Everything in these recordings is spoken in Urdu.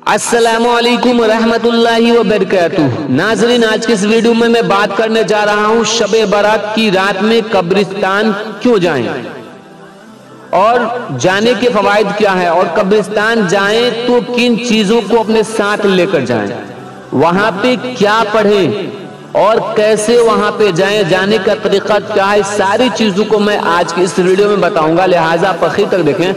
السلام علیکم ورحمۃ اللہ وبرکاتہ۔ ناظرین، آج کے اس ویڈیو میں بات کرنے جا رہا ہوں شب برات کی رات میں قبرستان کیوں جائیں اور جانے کے فوائد کیا ہے، اور قبرستان جائیں تو کن چیزوں کو اپنے ساتھ لے کر جائیں، وہاں پہ کیا پڑھیں اور کیسے وہاں پہ جائیں، جانے کا طریقہ کیا ہے، ساری چیزوں کو میں آج کی اس ویڈیو میں بتاؤں گا، لہٰذا آپ آخر تک دیکھیں۔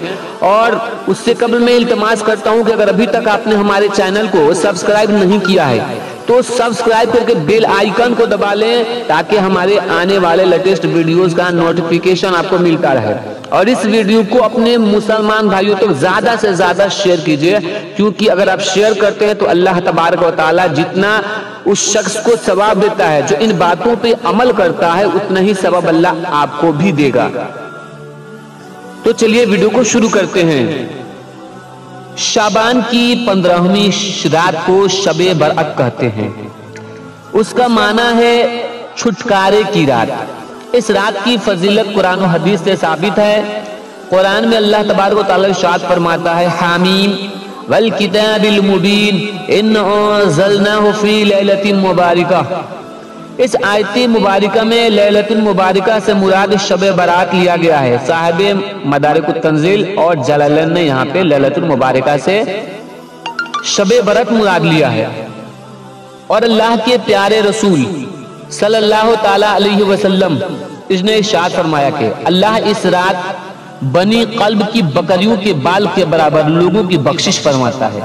اور اس سے قبل میں التماس کرتا ہوں کہ اگر ابھی تک آپ نے ہمارے چینل کو سبسکرائب نہیں کیا ہے تو سبسکرائب کر کے بیل آئیکن کو دبا لیں تاکہ ہمارے آنے والے لیٹسٹ ویڈیوز کا نوٹیفیکیشن آپ کو ملتا رہے، اور اس ویڈیو کو اپنے مسلمان بھائیوں تک زیادہ سے زیادہ شیئر کیجئے، کیونکہ اگر آپ شیئر کرتے ہیں تو اللہ تبارک و تعالی جتنا اس شخص کو ثواب دیتا ہے جو ان باتوں پہ عمل کرتا ہے، اتنا ہی ثواب اللہ آپ کو بھی دے گا۔ تو چلیے ویڈیو کو شروع کرتے ہیں۔ شعبان کی 15ویں رات کو شب برات کہتے ہیں، اس کا معنی ہے چھٹکارے کی رات۔ اس رات کی فضیلت قرآن و حدیث سے ثابت ہے۔ قرآن میں اللہ تبارک و تعالی ارشاد فرماتا ہے، حامیم والکتاب المبین انا انزلناہ فی لیلۃ مبارکہ۔ اس آیت مبارکہ میں لیلۃ المبارکہ سے مراد شب برات لیا گیا ہے۔ صاحب مدارک التنزیل اور جلالین نے یہاں پہ لیلۃ المبارکہ سے شب برات مراد لیا ہے، اور اللہ کے پیارے رسول صلی اللہ تعالی علیہ وسلم اس نے ارشاد فرمایا کہ اللہ اس رات بنی قلب کی بکریوں کے بال کے برابر لوگوں کی بخشش فرماتا ہے،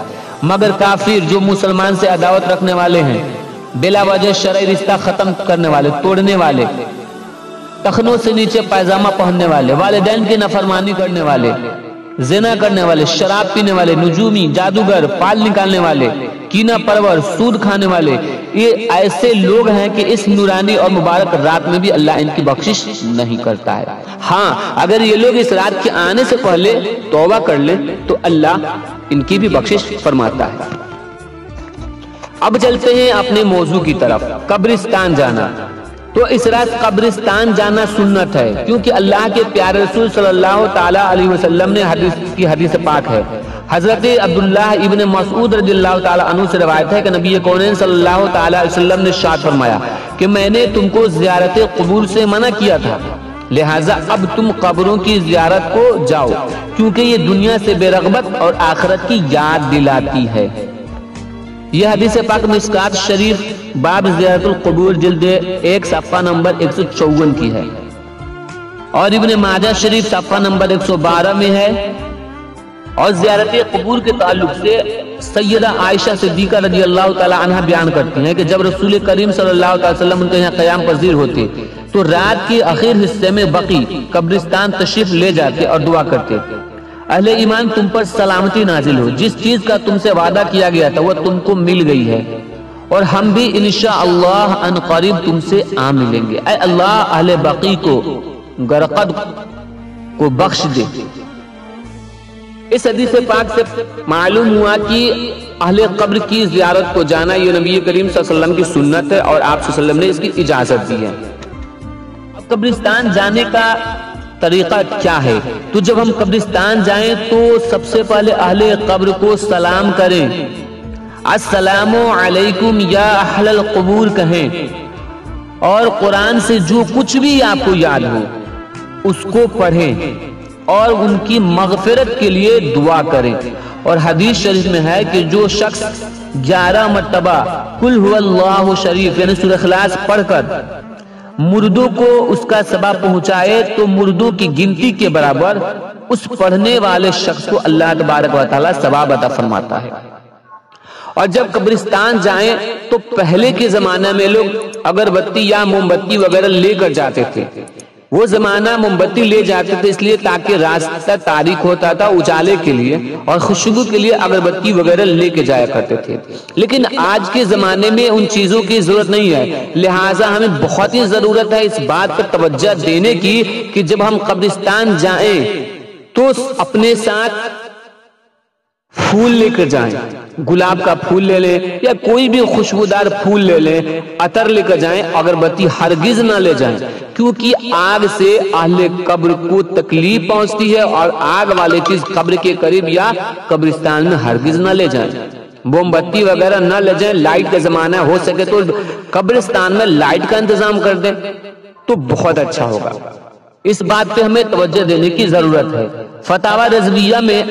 مگر کافر جو مسلمان سے عداوت رکھنے والے ہیں، بلا وجہ شرعی رشتہ ختم کرنے والے، توڑنے والے، ٹخنوں سے نیچے پائجامہ پہننے والے، والدین کی نافرمانی کرنے والے، زنا کرنے والے، شراب پینے والے، نجومی، جادوگر، پال نکالنے والے، کینہ پرور، سود کھانے والے، یہ ایسے لوگ ہیں کہ اس نورانی اور مبارک رات میں بھی اللہ ان کی بخشش نہیں کرتا ہے۔ ہاں، اگر یہ لوگ اس رات کے آنے سے پہلے توبہ کر لیں تو اللہ ان کی بھی بخشش فرماتا ہے۔ اب چلتے ہیں اپنے موضوع کی طرف، قبرستان جانا۔ تو اس رات قبرستان جانا سنت ہے، کیونکہ اللہ کے پیارے رسول صلی اللہ تعالی علیہ وسلم نے حدیث پاک ہے، حضرت عبداللہ ابن مسعود رضی اللہ تعالی عنہ سے روایت ہے کہ نبی کونین صلی اللہ تعالی علیہ وسلم نے ارشاد فرمایا کہ میں نے تم کو زیارت قبور سے منع کیا تھا، لہٰذا اب تم قبروں کی زیارت کو جاؤ، کیونکہ یہ دنیا سے بے رغبت اور آخرت کی یاد دلاتی ہے۔ یہ حدیث پاک مشکات شریف باب زیارت القبور جلد 1 صفحہ نمبر 154 کی ہے، اور ابن ماجہ شریف صفحہ نمبر 112 میں ہے۔ اور زیارت قبور کے تعلق سے سیدہ عائشہ صدیقہ رضی اللہ تعالی عنہ بیان کرتی ہیں کہ جب رسول کریم صلی اللہ علیہ وسلم ان کے یہاں قیام پذیر ہوتے تو رات کے آخر حصے میں بقی قبرستان تشریف لے جاتے اور دعا کرتے، اہل ایمان تم پر سلامتی نازل ہو، جس چیز کا تم سے وعدہ کیا گیا تھا وہ تم کو مل گئی ہے، اور ہم بھی انشاءاللہ ان قریب تم سے آ ملیں گے، اے اللہ اہل بقی کو غرقد کو بخش دے۔ اس حدیث پاک سے معلوم ہوا کہ اہل قبر کی زیارت کو جانا یہ نبی کریم صلی اللہ علیہ وسلم کی سنت ہے، اور آپ صلی اللہ علیہ وسلم نے اس کی اجازت دی ہے۔ اب قبرستان جانے کا طریقہ کیا ہے؟ تو جب ہم قبرستان جائیں تو سب سے پہلے اہل قبر کو سلام کریں، السلام علیکم یا اہل القبور کہیں، اور قرآن سے جو کچھ بھی آپ کو یاد ہو اس کو پڑھیں اور ان کی مغفرت کے لیے دعا کریں۔ اور حدیث شریف میں ہے کہ جو شخص 11 مرتبہ قل هو اللہ شریف یعنی سورہ اخلاص پڑھ کر مردوں کو اس کا ثواب پہنچائے تو مردوں کی گنتی کے برابر اس پڑھنے والے شخص کو اللہ تبارک و تعالی ثواب عطا فرماتا ہے۔ اور جب قبرستان جائیں تو پہلے کے زمانے میں لوگ اگربتی یا موم بتی وغیرہ لے کر جاتے تھے، وہ زمانہ موم بتی لے جاتے تھے اس لیے تاکہ راستہ تاریک ہوتا تھا، اجالے کے لیے اور خوشبو کے لیے اگربتی وغیرہ لے کے جایا کرتے تھے، لیکن آج کے زمانے میں ان چیزوں کی ضرورت نہیں ہے، لہٰذا ہمیں بہت ہی ضرورت ہے اس بات پر توجہ دینے کی کہ جب ہم قبرستان جائیں تو اپنے ساتھ پھول لے کر جائیں، گلاب کا پھول لے لیں یا کوئی بھی خوشبودار پھول لے لیں، عطر لے کر جائیں، اگربتی ہرگز نہ لے جائیں، کیونکہ آگ سے اہل قبر کو تکلیف پہنچتی ہے، اور آگ والی چیز قبر کے قریب یا قبرستان میں ہرگز نہ لے جائیں۔ موم بتی وغیرہ نہ لے جائیں، لائٹ کا زمانہ ہو سکے تو قبرستان میں لائٹ کا انتظام کر دیں تو بہت اچھا ہوگا۔ اس بات پہ ہمیں توجہ دینے کی ضرورت ہے۔ فتاوی رضویہ میں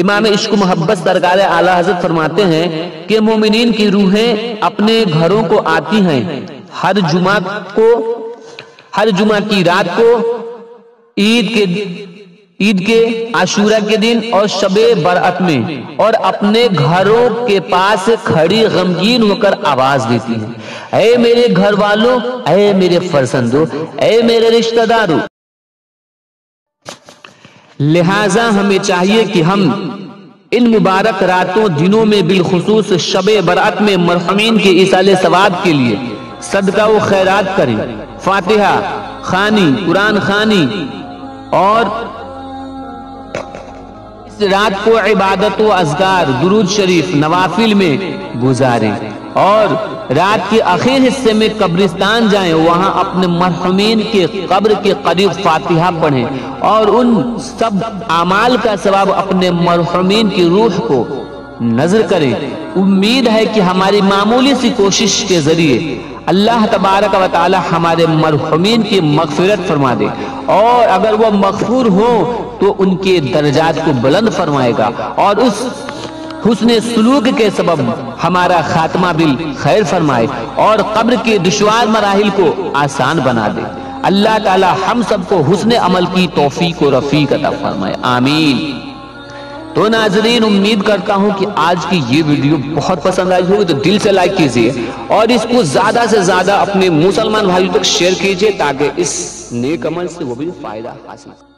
امام عشق و محبت سرکار اعلیٰ حضرت فرماتے ہیں کہ مومنین کی روحیں اپنے گھروں کو آتی ہیں ہر جمعہ کی رات کو، عید کے عاشورہ کے دن اور شب برأت میں، اور اپنے گھروں کے پاس کھڑی غمگین ہو کر آواز دیتی ہیں، اے میرے گھر والوں، اے میرے فرزندوں، اے میرے رشتہ داروں۔ لہٰذا ہمیں چاہیے کہ ہم ان مبارک راتوں دنوں میں بالخصوص شب برأت میں مرحومین کے ایصال ثواب کے لیے صدقہ و خیرات کریں، فاتحہ خوانی، قرآن خوانی، اور اس رات کو عبادت و اذکار، درود شریف، نوافل میں گزاریں، اور رات کے آخر حصے میں قبرستان جائیں، وہاں اپنے مرحومین کے قبر کے قریب فاتحہ پڑھیں اور ان سب اعمال کا ثواب اپنے مرحومین کی روح کو نذر کریں۔ امید ہے کہ ہماری معمولی سی کوشش کے ذریعے اللہ تبارک و تعالی ہمارے مرحومین کی مغفرت فرما دے، اور اگر وہ مغفور ہوں تو ان کے درجات کو بلند فرمائے گا، اور اس حسن سلوک کے سبب ہمارا خاتمہ بالخیر فرمائے اور قبر کے دشوار مراحل کو آسان بنا دے۔ اللہ تعالی ہم سب کو حسن عمل کی توفیق و رفیق عطا فرمائے، آمین۔ تو ناظرین، امید کرتا ہوں کہ آج کی یہ ویڈیو بہت پسند آئی ہوگی، تو دل سے لائک کیجئے اور اس کو زیادہ سے زیادہ اپنے مسلمان بھائیوں تک شیئر کیجئے تاکہ اس نیک عمل سے وہ بھی فائدہ حاصل کریں۔